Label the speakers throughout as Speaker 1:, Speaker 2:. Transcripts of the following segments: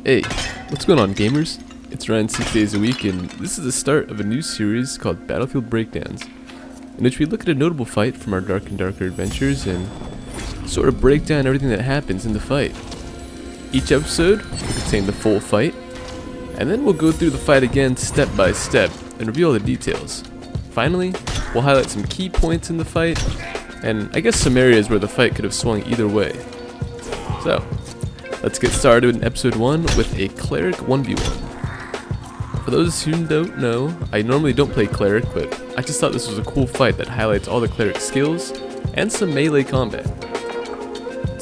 Speaker 1: Hey, what's going on, gamers? It's Ryan 6 days a week, and this is the start of a new series called Battlefield Breakdowns, in which we look at a notable fight from our Dark and Darker adventures and sort of break down everything that happens in the fight. Each episode will contain the full fight, and then we'll go through the fight again step by step and review all the details. Finally, we'll highlight some key points in the fight, and I guess some areas where the fight could have swung either way. So, let's get started in episode 1 with a Cleric 1v1. For those who don't know, I normally don't play Cleric, but I just thought this was a cool fight that highlights all the Cleric skills and some melee combat.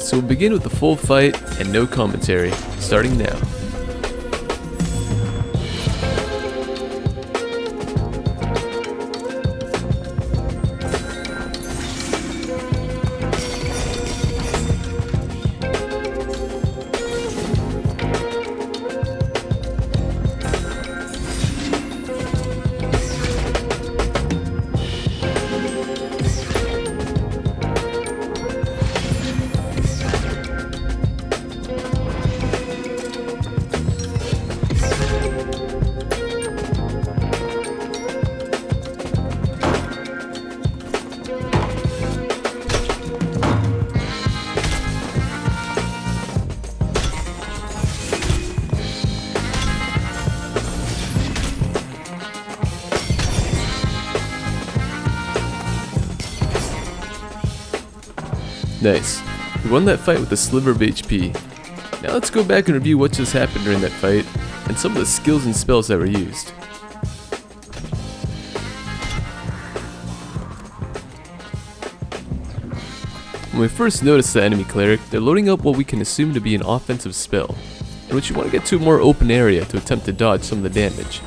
Speaker 1: So we'll begin with the full fight and no commentary, starting now. Nice. We won that fight with a sliver of HP. Now let's go back and review what just happened during that fight, and some of the skills and spells that were used. When we first notice the enemy cleric, they're loading up what we can assume to be an offensive spell, in which you want to get to a more open area to attempt to dodge some of the damage.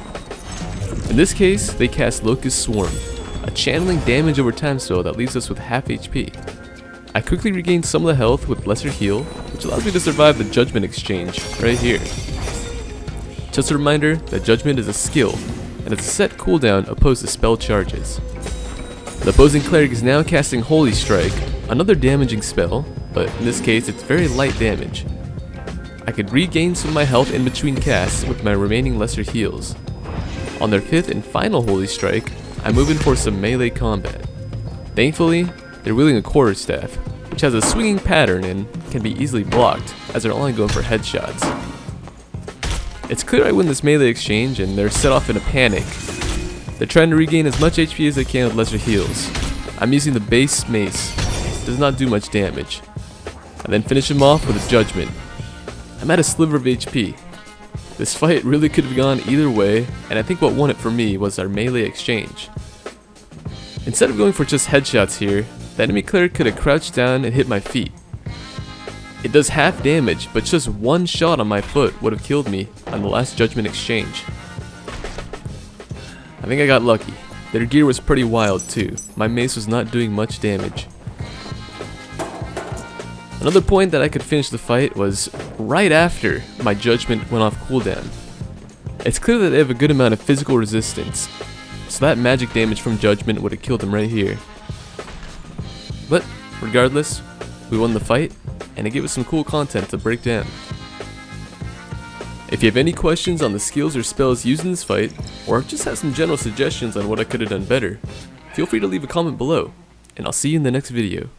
Speaker 1: In this case, they cast Locust Swarm, a channeling damage over time spell that leaves us with half HP. I quickly regained some of the health with Lesser Heal, which allows me to survive the Judgment exchange right here. Just a reminder that Judgment is a skill, and it's a set cooldown opposed to spell charges. The opposing cleric is now casting Holy Strike, another damaging spell, but in this case it's very light damage. I could regain some of my health in between casts with my remaining Lesser Heals. On their 5th and final Holy Strike, I move in for some melee combat. Thankfully, they're wielding a quarterstaff, which has a swinging pattern and can be easily blocked, as they're only going for headshots. It's clear I win this melee exchange, and they're set off in a panic. They're trying to regain as much HP as they can with Lesser Heals. I'm using the base mace, it does not do much damage. I then finish him off with a Judgment. I'm at a sliver of HP. This fight really could have gone either way, and I think what won it for me was our melee exchange. Instead of going for just headshots here, the enemy cleric could have crouched down and hit my feet. It does half damage, but just one shot on my foot would have killed me on the last Judgment exchange. I think I got lucky. Their gear was pretty wild too. My mace was not doing much damage. Another point that I could finish the fight was right after my Judgment went off cooldown. It's clear that they have a good amount of physical resistance, so that magic damage from Judgment would have killed them right here. But regardless, we won the fight, and it gave us some cool content to break down. If you have any questions on the skills or spells used in this fight, or just have some general suggestions on what I could have done better, feel free to leave a comment below, and I'll see you in the next video.